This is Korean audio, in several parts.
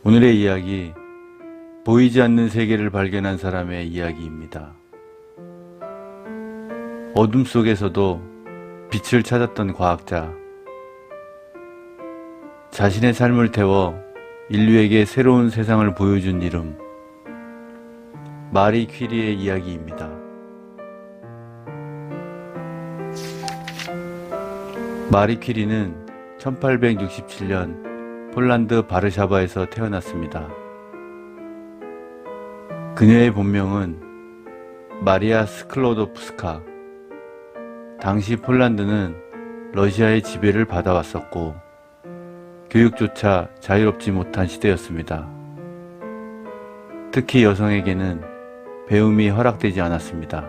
오늘의 이야기, 보이지 않는 세계를 발견한 사람의 이야기입니다. 어둠 속에서도 빛을 찾았던 과학자, 자신의 삶을 태워 인류에게 새로운 세상을 보여준 이름, 마리 퀴리의 이야기입니다. 마리 퀴리는 1867년 폴란드 바르샤바에서 태어났습니다. 그녀의 본명은 마리아 스클로도프스카. 당시 폴란드는 러시아의 지배를 받아왔었고 교육조차 자유롭지 못한 시대였습니다. 특히 여성에게는 배움이 허락되지 않았습니다.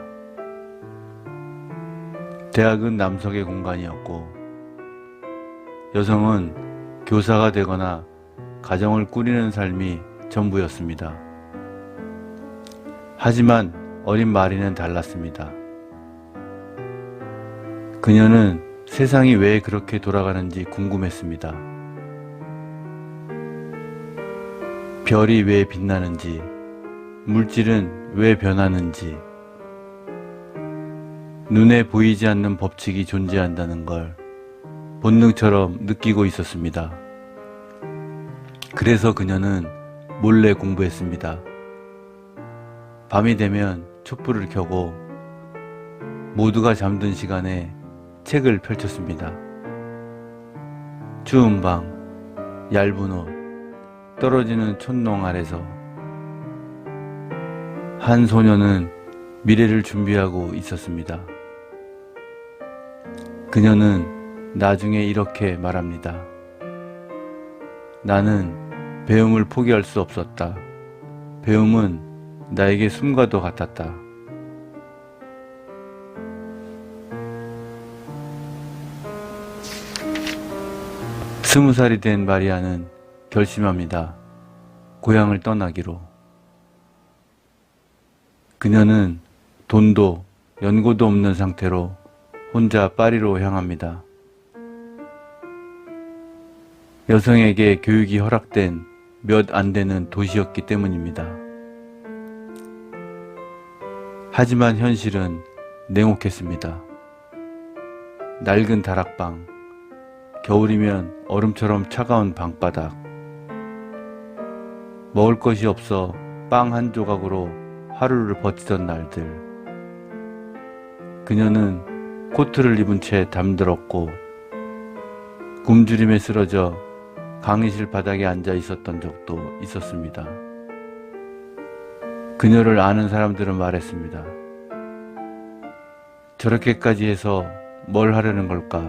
대학은 남성의 공간이었고 여성은 교사가 되거나 가정을 꾸리는 삶이 전부였습니다. 하지만 어린 마리는 달랐습니다. 그녀는 세상이 왜 그렇게 돌아가는지 궁금했습니다. 별이 왜 빛나는지, 물질은 왜 변하는지, 눈에 보이지 않는 법칙이 존재한다는 걸 본능처럼 느끼고 있었습니다. 그래서 그녀는 몰래 공부했습니다. 밤이 되면 촛불을 켜고 모두가 잠든 시간에 책을 펼쳤습니다. 추운 방, 얇은 옷, 떨어지는 촛농 아래서 한 소녀는 미래를 준비하고 있었습니다. 그녀는 나중에 이렇게 말합니다. 나는 배움을 포기할 수 없었다. 배움은 나에게 숨과도 같았다. 스무 살이 된 마리아는 결심합니다. 고향을 떠나기로. 그녀는 돈도 연고도 없는 상태로 혼자 파리로 향합니다. 여성에게 교육이 허락된 몇 안 되는 도시였기 때문입니다. 하지만 현실은 냉혹했습니다. 낡은 다락방, 겨울이면 얼음처럼 차가운 방바닥, 먹을 것이 없어 빵 한 조각으로 하루를 버티던 날들. 그녀는 코트를 입은 채 잠들었고 굶주림에 쓰러져 강의실 바닥에 앉아 있었던 적도 있었습니다. 그녀를 아는 사람들은 말했습니다. 저렇게까지 해서 뭘 하려는 걸까?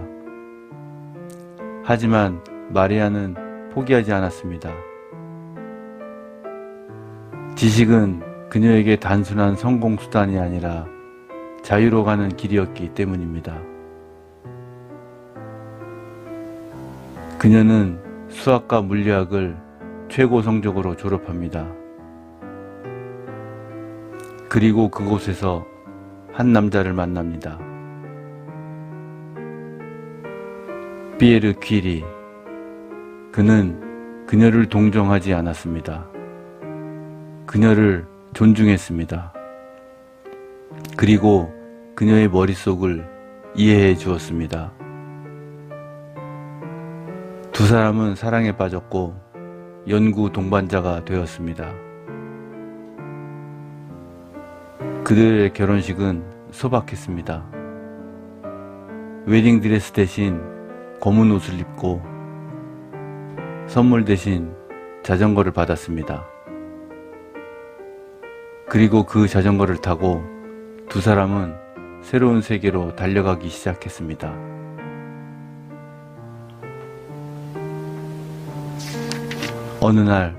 하지만 마리아는 포기하지 않았습니다. 지식은 그녀에게 단순한 성공 수단이 아니라 자유로 가는 길이었기 때문입니다. 그녀는 수학과 물리학을 최고 성적으로 졸업합니다. 그리고 그곳에서 한 남자를 만납니다. 피에르 퀴리. 그는 그녀를 동정하지 않았습니다. 그녀를 존중했습니다. 그리고 그녀의 머릿속을 이해해 주었습니다. 두 사람은 사랑에 빠졌고 연구 동반자가 되었습니다. 그들의 결혼식은 소박했습니다. 웨딩드레스 대신 검은 옷을 입고 선물 대신 자전거를 받았습니다. 그리고 그 자전거를 타고 두 사람은 새로운 세계로 달려가기 시작했습니다. 어느 날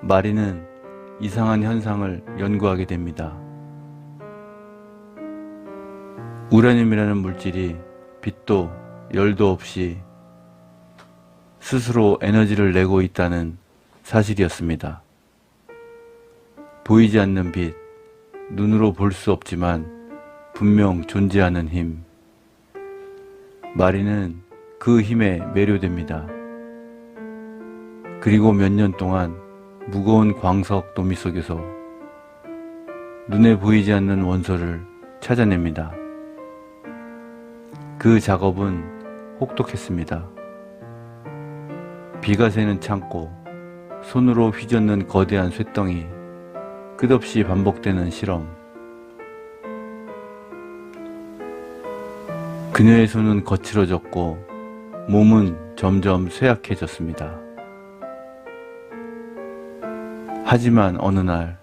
마리는 이상한 현상을 연구하게 됩니다. 우라늄이라는 물질이 빛도 열도 없이 스스로 에너지를 내고 있다는 사실이었습니다. 보이지 않는 빛, 눈으로 볼 수 없지만 분명 존재하는 힘. 마리는 그 힘에 매료됩니다. 그리고 몇 년 동안 무거운 광석 도미 속에서 눈에 보이지 않는 원소를 찾아냅니다. 그 작업은 혹독했습니다. 비가 새는 창고, 손으로 휘젓는 거대한 쇳덩이, 끝없이 반복되는 실험. 그녀의 손은 거칠어졌고 몸은 점점 쇠약해졌습니다. 하지만 어느 날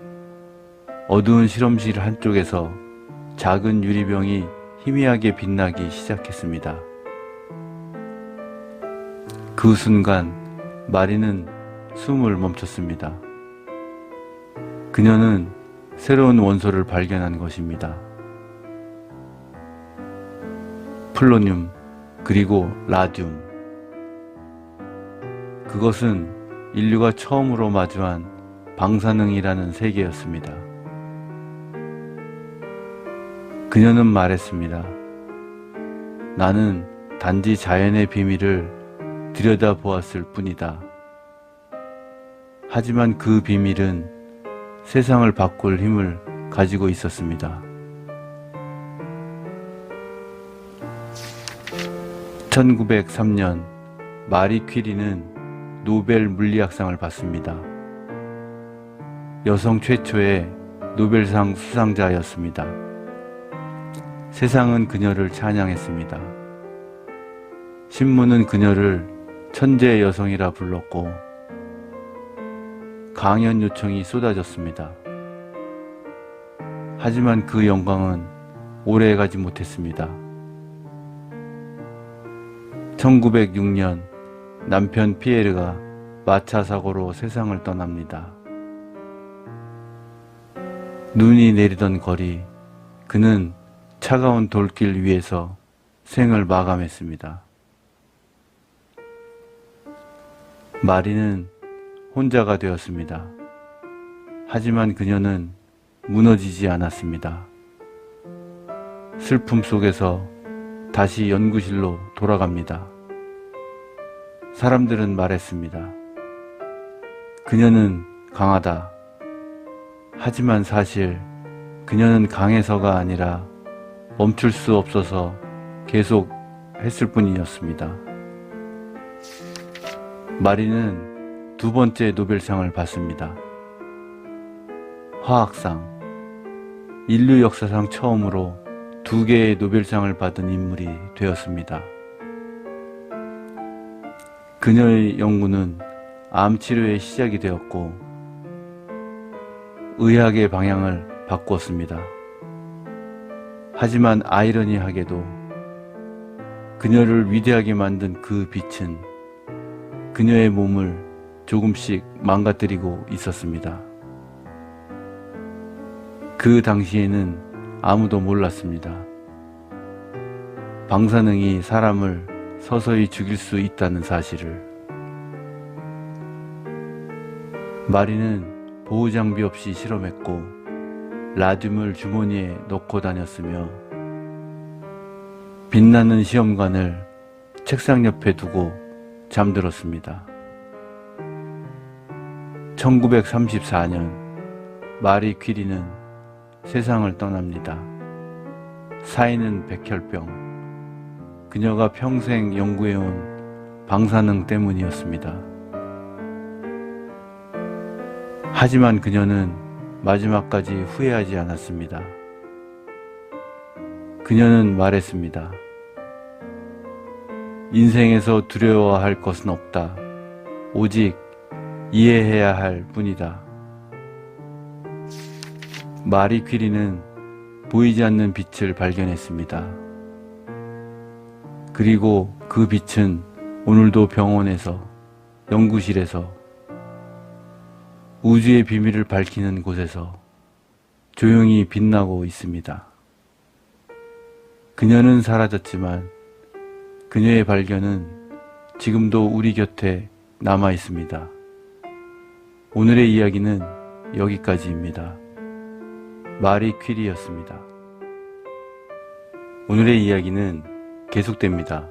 어두운 실험실 한쪽에서 작은 유리병이 희미하게 빛나기 시작했습니다. 그 순간 마리는 숨을 멈췄습니다. 그녀는 새로운 원소를 발견한 것입니다. 플루토늄 그리고 라듐. 그것은 인류가 처음으로 마주한 방사능이라는 세계였습니다. 그녀는 말했습니다. 나는 단지 자연의 비밀을 들여다보았을 뿐이다. 하지만 그 비밀은 세상을 바꿀 힘을 가지고 있었습니다. 1903년 마리 퀴리는 노벨 물리학상을 받습니다. 여성 최초의 노벨상 수상자였습니다. 세상은 그녀를 찬양했습니다. 신문은 그녀를 천재의 여성이라 불렀고 강연 요청이 쏟아졌습니다. 하지만 그 영광은 오래가지 못했습니다. 1906년 남편 피에르가 마차 사고로 세상을 떠납니다. 눈이 내리던 거리, 그는 차가운 돌길 위에서 생을 마감했습니다. 마리는 혼자가 되었습니다. 하지만 그녀는 무너지지 않았습니다. 슬픔 속에서 다시 연구실로 돌아갑니다. 사람들은 말했습니다. 그녀는 강하다. 하지만 사실 그녀는 강해서가 아니라 멈출 수 없어서 계속 했을 뿐이었습니다. 마리는 두 번째 노벨상을 받습니다. 화학상. 인류 역사상 처음으로 두 개의 노벨상을 받은 인물이 되었습니다. 그녀의 연구는 암 치료의 시작이 되었고 의학의 방향을 바꾸었습니다. 하지만 아이러니하게도 그녀를 위대하게 만든 그 빛은 그녀의 몸을 조금씩 망가뜨리고 있었습니다. 그 당시에는 아무도 몰랐습니다. 방사능이 사람을 서서히 죽일 수 있다는 사실을. 마리는 보호장비 없이 실험했고 라듐을 주머니에 넣고 다녔으며 빛나는 시험관을 책상 옆에 두고 잠들었습니다. 1934년 마리 퀴리는 세상을 떠납니다. 사인은 백혈병. 그녀가 평생 연구해온 방사능 때문이었습니다. 하지만 그녀는 마지막까지 후회하지 않았습니다. 그녀는 말했습니다. 인생에서 두려워할 것은 없다. 오직 이해해야 할 뿐이다. 마리 퀴리는 보이지 않는 빛을 발견했습니다. 그리고 그 빛은 오늘도 병원에서, 연구실에서, 우주의 비밀을 밝히는 곳에서 조용히 빛나고 있습니다. 그녀는 사라졌지만 그녀의 발견은 지금도 우리 곁에 남아 있습니다. 오늘의 이야기는 여기까지입니다. 마리 퀴리였습니다. 오늘의 이야기는 계속됩니다.